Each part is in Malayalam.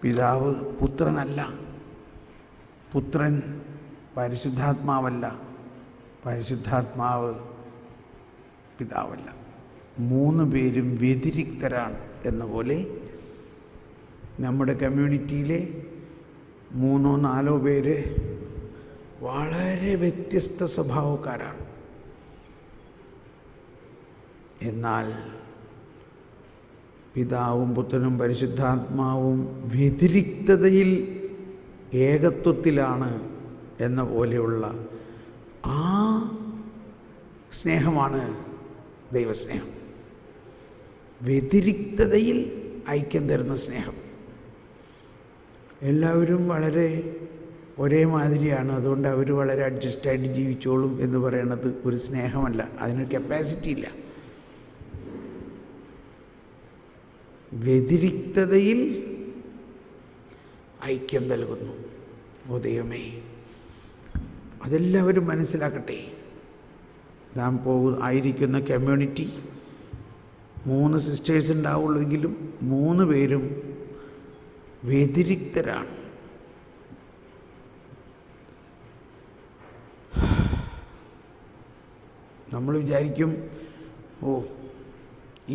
പിതാവ് പുത്രനല്ല, പുത്രൻ പരിശുദ്ധാത്മാവല്ല, പരിശുദ്ധാത്മാവ് പിതാവല്ല. 3 പേരും വ്യതിരിക്തരാണ് എന്ന പോലെ നമ്മുടെ കമ്മ്യൂണിറ്റിയിലെ 3-4 പേര് വളരെ വ്യത്യസ്ത സ്വഭാവക്കാരാണ്. എന്നാൽ പിതാവും പുത്രനും പരിശുദ്ധാത്മാവും വ്യതിരിക്തതയിൽ ഏകത്വത്തിലാണ് എന്ന പോലെയുള്ള ആ സ്നേഹമാണ് ദൈവസ്നേഹം. വ്യതിരിക്തതയിൽ ഐക്യം തരുന്ന സ്നേഹം. എല്ലാവരും വളരെ ഒരേ മാതിരിയാണ്, അതുകൊണ്ട് അവർ വളരെ അഡ്ജസ്റ്റായിട്ട് ജീവിച്ചോളും എന്ന് പറയുന്നത് ഒരു സ്നേഹമല്ല. അതിനൊരു കപ്പാസിറ്റി ഇല്ല. വ്യതിരിക്തതയിൽ ഐക്യം നൽകുന്നു. ഓ ദൈവമേ, അതെല്ലാവരും മനസ്സിലാക്കട്ടെ. നാം ആയിരിക്കുന്ന കമ്മ്യൂണിറ്റി 3 സിസ്റ്റേഴ്സ് ഉണ്ടാവുള്ളൂവെങ്കിലും 3 പേരും വ്യതിരിക്തരാണ്. നമ്മൾ വിചാരിക്കും, ഓ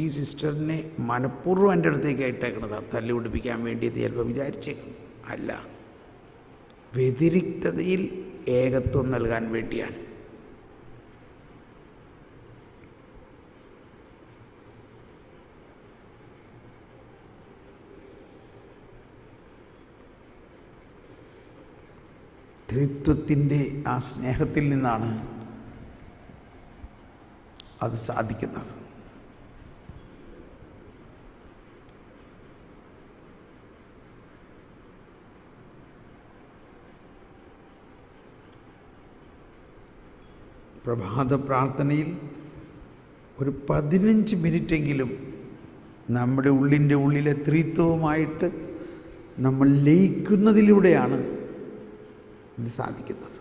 ഈ സിസ്റ്ററിനെ മനഃപൂർവ്വം എൻ്റെ അടുത്തേക്ക് ഇട്ടേക്കണതാണ് തല്ലി പിടിപ്പിക്കാൻ വേണ്ടിയത് ചിലപ്പോൾ വിചാരിച്ചേക്കും. അല്ല, വ്യതിരിക്തതയിൽ ഏകത്വം നൽകാൻ വേണ്ടിയാണ്. ത്രിത്വത്തിൻ്റെ ആ സ്നേഹത്തിൽ നിന്നാണ് അത് സാധിക്കുന്നത്. പ്രഭാത പ്രാർത്ഥനയിൽ ഒരു 15 മിനിറ്റെങ്കിലും നമ്മുടെ ഉള്ളിലെ ത്രിത്വവുമായിട്ട് നമ്മൾ ലയിക്കുന്നതിലൂടെയാണ് ഇത് സാധിക്കുന്നത്.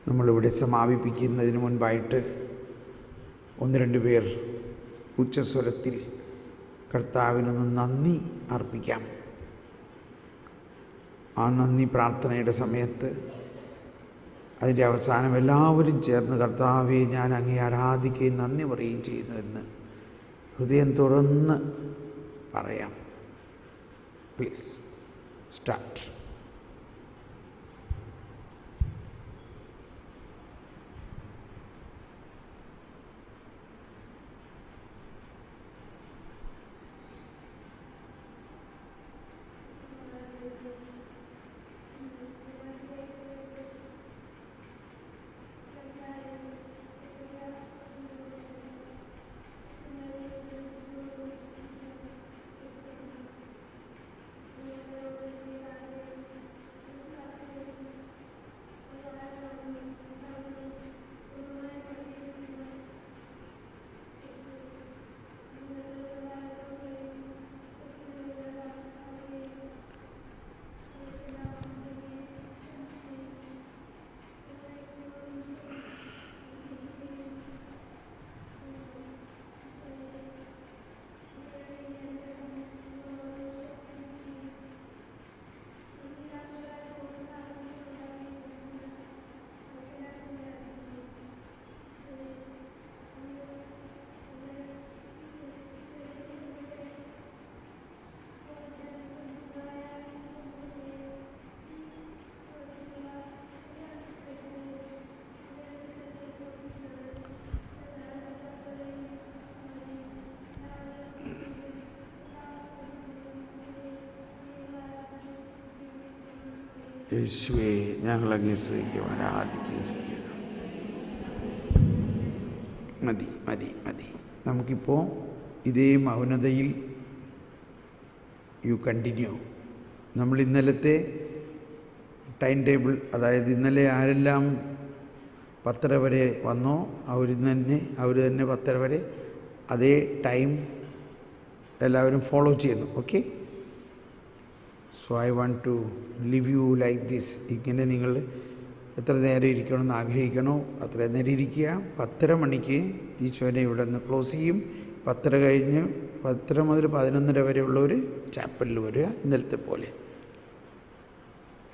നമ്മളിവിടെ സമാപിപ്പിക്കുന്നതിന് മുൻപായിട്ട് 1-2 പേർ ഉച്ചസ്വരത്തിൽ കർത്താവിനൊന്ന് നന്ദി അർപ്പിക്കാം. ആ നന്ദി പ്രാർത്ഥനയുടെ സമയത്ത് അതിൻ്റെ അവസാനം എല്ലാവരും ചേർന്ന് കർത്താവെ ഞാൻ അങ്ങേ ആരാധിക്കുകയും നന്ദി പറയുകയും ചെയ്യുന്നുവെന്ന് ഹൃദയം തുറന്ന് പറയാം. Please start. യേശുവേ, ഞങ്ങളങ്ങേ സ്നേഹിക്കും, ആരാധിക്കുകയും ചെയ്യുന്നു. മതി മതി മതി. നമുക്കിപ്പോൾ ഇതേ മൗനതയിൽ യു കണ്ടിന്യൂ. നമ്മൾ ഇന്നലത്തെ ടൈം ടേബിൾ, അതായത് ഇന്നലെ ആരെല്ലാം 10:30 വരെ വന്നോ അവർ തന്നെ 10:30 വരെ അതേ ടൈം എല്ലാവരും ഫോളോ ചെയ്യുന്നു. Okay, so I want to leave you like this. ഇങ്ങനെ നിങ്ങൾ എത്ര നേരം ഇരിക്കണമെന്ന് ആഗ്രഹിക്കണോ അത്രയും നേരം ഇരിക്കുക. 10:30 മണിക്ക് ഈശോനെ ഇവിടെ നിന്ന് ക്ലോസ് ചെയ്യും. 10:30 കഴിഞ്ഞ് 10:30 മുതൽ 11:30 വരെയുള്ളവർ ചാപ്പലിൽ വരിക. ഇന്നലത്തെ പോലെ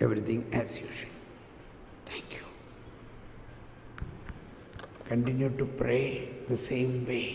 everything as usual. Thank you. Continue to pray the same way.